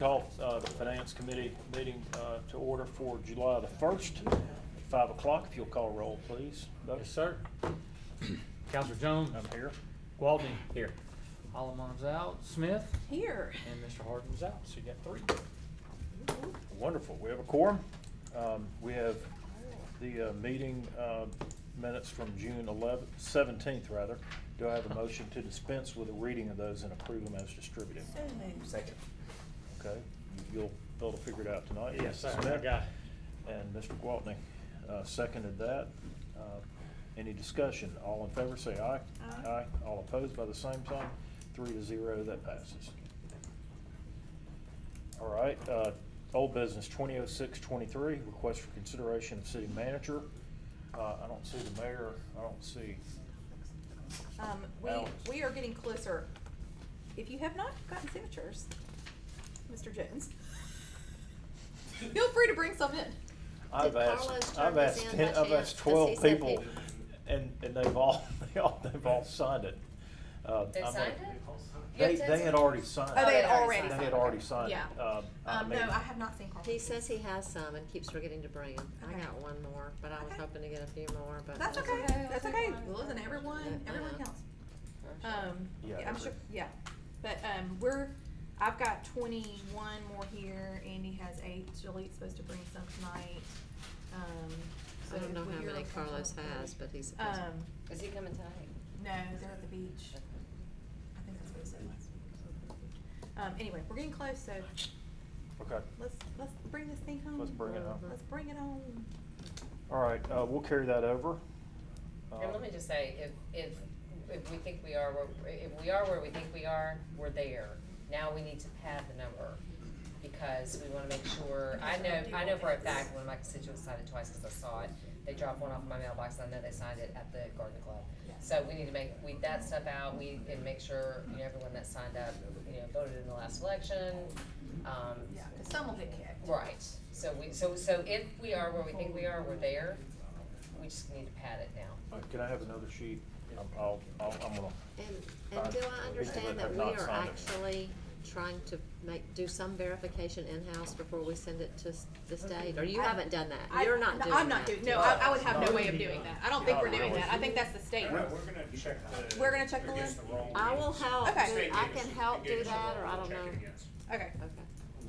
Call the Finance Committee meeting to order for July the 1st, at 5 o'clock. If you'll call roll, please. Doug? Yes, sir. Counselor Jones. I'm here. Gwaldney. Here. Holloman's out. Smith. Here. And Mr. Hardin's out, so you got three. Wonderful. We have a quorum. We have the meeting minutes from June 17th, rather. Do I have a motion to dispense with a reading of those and approve them as distributed? So moved. Second. Okay, you'll be able to figure it out tonight. Yes, sir. Smith I got it. And Mr. Gwaltney seconded that. Any discussion? All in favor say aye. Aye. All opposed by the same sign. 3-0, that passes. All right, old business 2006-23, request for consideration of city manager. I don't see the mayor. I don't see. Alex. We are getting closer. If you have not gotten signatures, Mr. Jones, feel free to bring some in. I've Did asked, Carlos turn I've his asked, in 10, by I've chance? asked 'Cause 12 he said people, and they've all signed it. They I'm signed gonna- it? They had already signed it. Oh, they had already already signed They signed had it. already signed it. Yeah. No, maybe- I have not seen Carl. He says he has some and keeps forgetting to bring them. I Okay. got one more, but I was Okay. hoping to get a few more, but. That's okay. That's okay. Well, listen, everyone Yeah. counts. Yeah, I'm sure. Yeah, but I've got 21 more here. Andy has 8. Jaleet's supposed to bring some tonight. I don't know how you're many okay, Carlos has, but he's supposed to. Is he coming tonight? No, they're at the beach. I think that's what he said last week. Anyway, we're getting close, so Okay, let's bring this thing home. let's bring it home. Let's bring it home. All right, we'll carry that over. And let me just say, if we think we are, if we are where we think we are, we're there. Now we need to pad the number, because we wanna make sure, I know for a fact, one of my constituents signed it twice, cause I saw it. They dropped one off in my mailbox, and I know they signed it at the garden club. So we need to weed that stuff out, and make sure, everyone that signed up, voted in the last election. Yeah, 'cause some will get kicked. Right, so if we are where we think we are, we're there. We just need to pad it now. Can I have another sheet? I'm gonna. And Fine. do I People understand that that have we not are signed it. actually trying to do some verification in-house before we send it to the state? Or you haven't done that? You're not doing that? I'm not doing, no, I would have no way of doing that. I don't think Not we're doing really. that. I think that's the state. We're gonna check the. We're gonna check the against list? the wrong I will names. help, Okay. do- I can help do that, or I don't know. Check it against. Okay, Okay,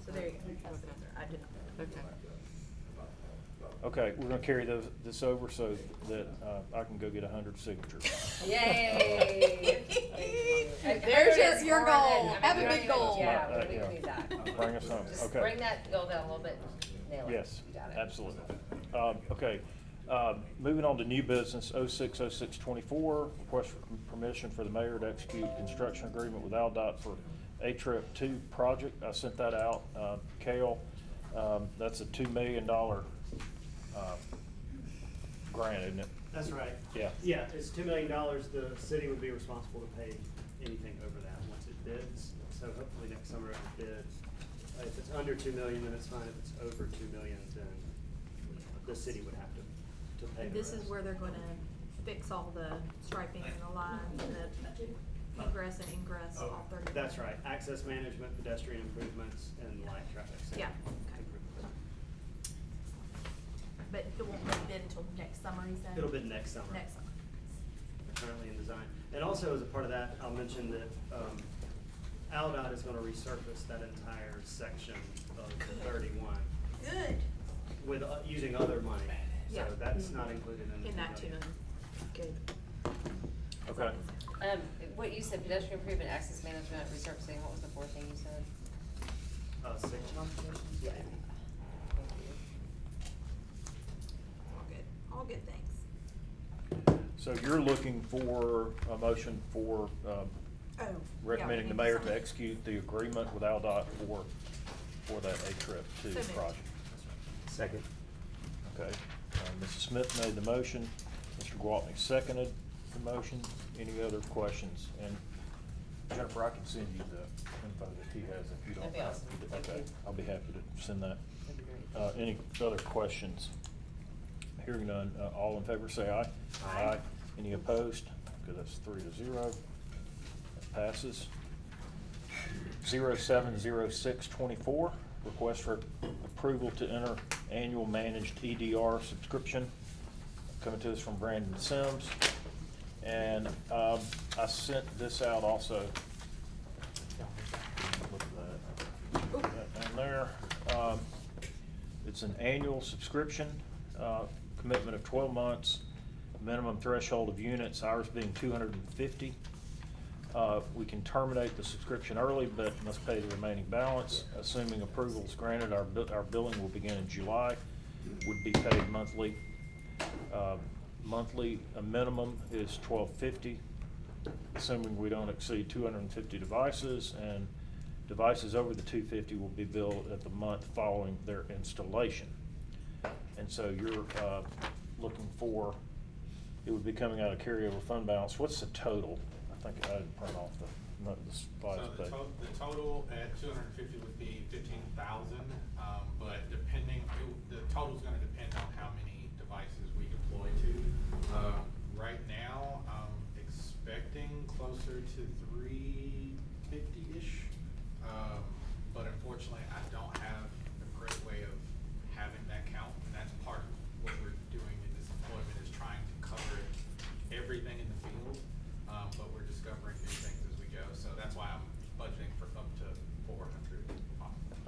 so there you go. That's the answer. I did not. okay. Okay, we're gonna carry this over so that I can go get 100 signatures. Yay! There's your goal. Have a big goal. Yeah, we Yeah. need that. Bring us home, Just okay. bring that goal down a little bit, nail it. Yes, You got it. absolutely. Okay, moving on to new business, 06-06-24, request for permission for the mayor to execute construction agreement with ALDOT for ATRIP II Project. I sent that out. Kale, that's a $2 million grant, isn't it? That's right. Yeah. Yeah, it's $2 million. The city would be responsible to pay anything over that once it bids. So hopefully next summer it bids. If it's under 2 million, then it's fine. If it's over 2 million, then the city would have to pay the This is rest. where they're gonna fix all the striping and the lines and the egress and ingress off 30. That's right. Access management, pedestrian improvements, and light traffic safety Yeah, okay. improvements. But it won't be bid until next summer, he said? It'll bid next summer. Next summer. Currently in design. And also as a part of that, I'll mention that ALDOT is gonna resurface that entire section of the 31 Good. with, using other money. Yeah. So that's not included in the In that 2 million. Good. Okay. What you said, pedestrian improvement, access management, resurfacing, what was the fourth thing you said? 6 Yeah. All good. All good things. So you're looking for a motion for Oh. recommending the mayor to execute the agreement with ALDOT for that ATRIP So II moved. project. Second. Okay, Mrs. Smith made the motion, Mr. Gwaltney seconded the motion. Any other questions? And Jennifer, I can send you the info that he has if you don't. That'd be awesome. Thank Okay, you. I'll be happy to send that. That'd be great. Any other questions? Hearing none, all in favor say aye. Aye. Any opposed? Okay, that's 3-0. That passes. 070624, request for approval to enter annual managed EDR subscription, coming to us from Brandon Sims. And I sent this out also. Look at that. That down there. It's an annual subscription, commitment of 12 months, minimum threshold of units, ours being 250. We can terminate the subscription early, but must pay the remaining balance. Assuming approval is granted, our billing will begin in July, would be paid monthly. Monthly, a minimum is $12.50, assuming we don't exceed 250 devices, and devices over the 250 will be billed at the month following their installation. And so you're looking for, it would be coming out of carryover fund balance. What's the total? I think I didn't print off the slides. So the total at 250 would be 15,000, but depending, the total's gonna depend on how many devices we deploy to. Right now, I'm expecting closer to 350-ish, but unfortunately, I don't have a great way of having that count, and that's part of what we're doing in this deployment, is trying to cover everything in the field, but we're discovering new things as we go, so that's why I'm budgeting for up to 400.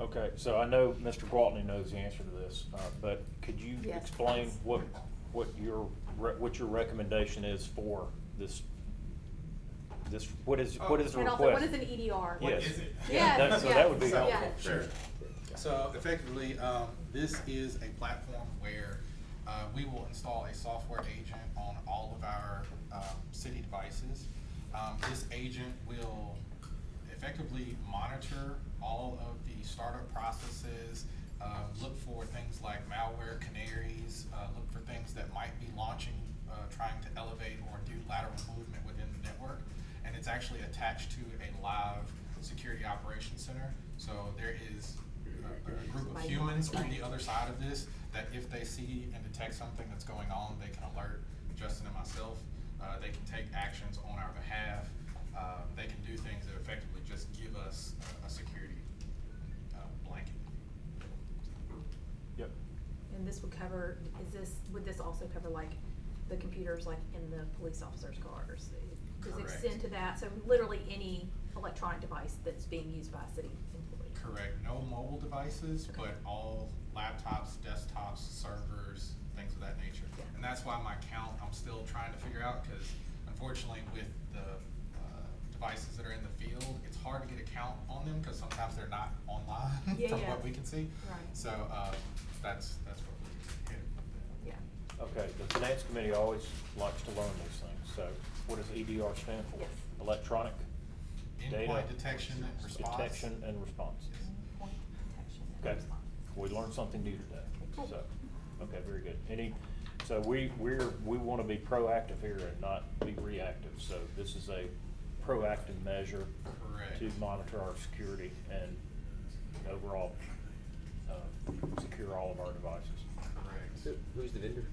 Okay, so I know Mr. Gwaltney knows the answer to this, but could you Yes, explain please. what your recommendation is for this, what is the request? And also, what is an EDR? Yes. What is it? Yes, So that would be yes, helpful. yes. Sure. So effectively, this is a platform where we will install a software agent on all of our city devices. This agent will effectively monitor all of the startup processes, look for things like malware, canaries, look for things that might be launching, trying to elevate or do lateral movement within the network. And it's actually attached to a live security operations center. So there is a group of humans on the other side of this that if they see and detect something that's going on, they can alert Justin and myself. They can take actions on our behalf. They can do things that effectively just give us a security blanket. Yep. And this would cover, would this also cover like the computers like in the police officers' cars? Does it Correct. extend to that? So literally any electronic device that's being used by a city employee? Correct. No mobile devices, Okay. but all laptops, desktops, servers, things of that nature. Yeah. And that's why my count, I'm still trying to figure out, because unfortunately with the devices that are in the field, it's hard to get a count on them, because sometimes they're not online Yeah, from yeah. what we can see. Right. So that's what we hit. Yeah. Okay, the finance committee always likes to learn these things, so what does EDR stand for? Yes. Electronic data Endpoint detection and response. Detection and response. Point detection and Okay, response. we learned something new today, Cool. so, okay, very good. So we wanna be proactive here and not be reactive, so this is a proactive measure Correct. to monitor our security and overall, secure all of our devices. Correct. Who's the vendor?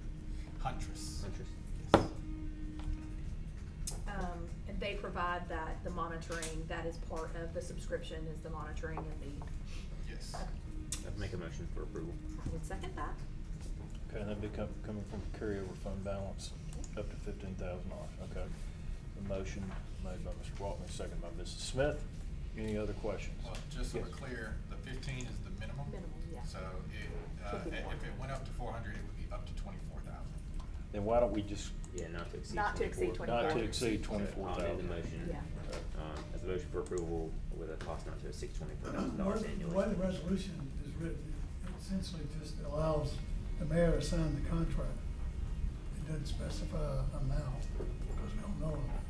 Huntress. Huntress. Yes. And they provide that, the monitoring, that is part of the subscription, is the monitoring and the, Yes. I'd make a motion for approval. I would second that. Okay, and that'd be coming from carryover fund balance, up to $15,000, okay. The motion made by Mr. Waltman, seconded by Mrs. Smith. Any other questions? Well, just so Yes. we're clear, the 15 is the minimum. Minimum, yeah. So Could be more. if it went up to 400, it would be up to 24,000. Then why don't we just, Yeah, not to exceed Not to exceed 24. not to exceed I'll amend 24,000? the motion. Yeah. As a motion for approval with a cost not to exceed $24,000 The way annually. the resolution is written, it essentially just allows the mayor to sign the contract. It doesn't specify amount, because we don't know amount.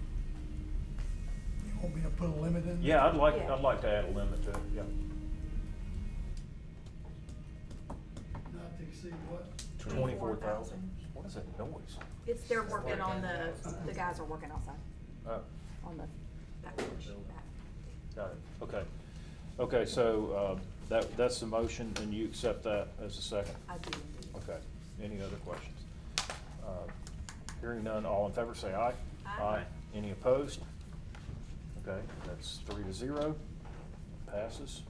You want me to put a limit in? Yeah, I'd like Yeah. to add a limit to it, yeah. Not to exceed what? 24,000? What is that noise? It's, they're working on the guys are working outside, on the back porch. back. Got it, okay. Okay, so, that's the motion, and you accept that as a second? I do indeed. Okay, any other questions? Hearing none, all in favor say aye. Aye. Any opposed? Okay, that's 3-0. passes.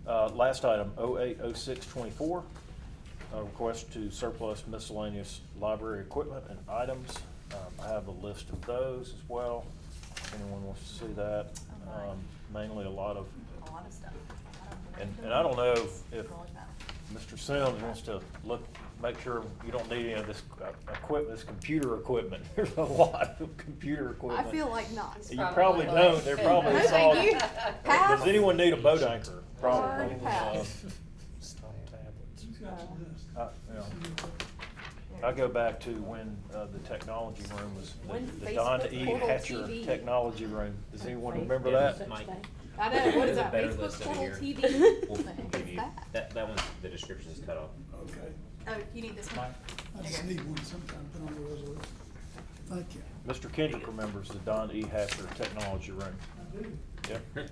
Last item, 080624, a request to surplus miscellaneous library equipment and items. I have a list of those as well, if anyone wants to see that. Oh, my. Mainly a lot of, A lot of stuff. and I don't know if Mr. Sims wants to look, make sure you don't need any of this equipment, this computer equipment. There's a lot of computer I equipment. feel like not. You probably don't, they're probably No, all. thank you. Pass. Does anyone need a boat anchor? Probably. Hard pass. Yeah. I go back to when the technology room was, When the Don Facebook E. portal Hatcher TV. Technology Room. Does anyone remember Yeah, that? Mike. I know, what is There's a that, better Facebook list over portal here. TV? We'll thing? give What's you, that? that one's, the description is cut off. Okay, Oh, you need this one? I just need one sometime, put on the resolution. Thank you. Mr. Kendrick remembers the Don E. Hatcher Technology Room. I do. Yep.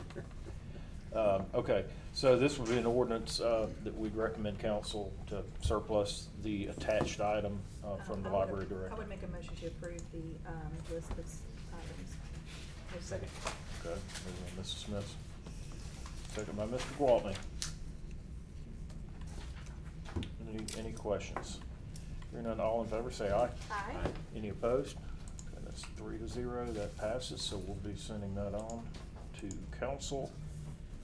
Okay, so this would be an ordinance that we'd recommend council to surplus the attached item from the I would- library director. I would make a motion to approve the list of items. Second. Okay, moving on Mrs. Smith. Second by Mr. Gwaltney. Any questions? Hearing none, all in favor, say aye. Aye. Any opposed? Okay, that's 3-0, that passes, so we'll be sending that on to council.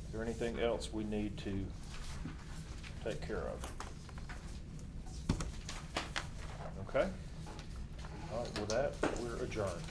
Is there anything else we need to take care of? Okay? All right, with that, we're adjourned.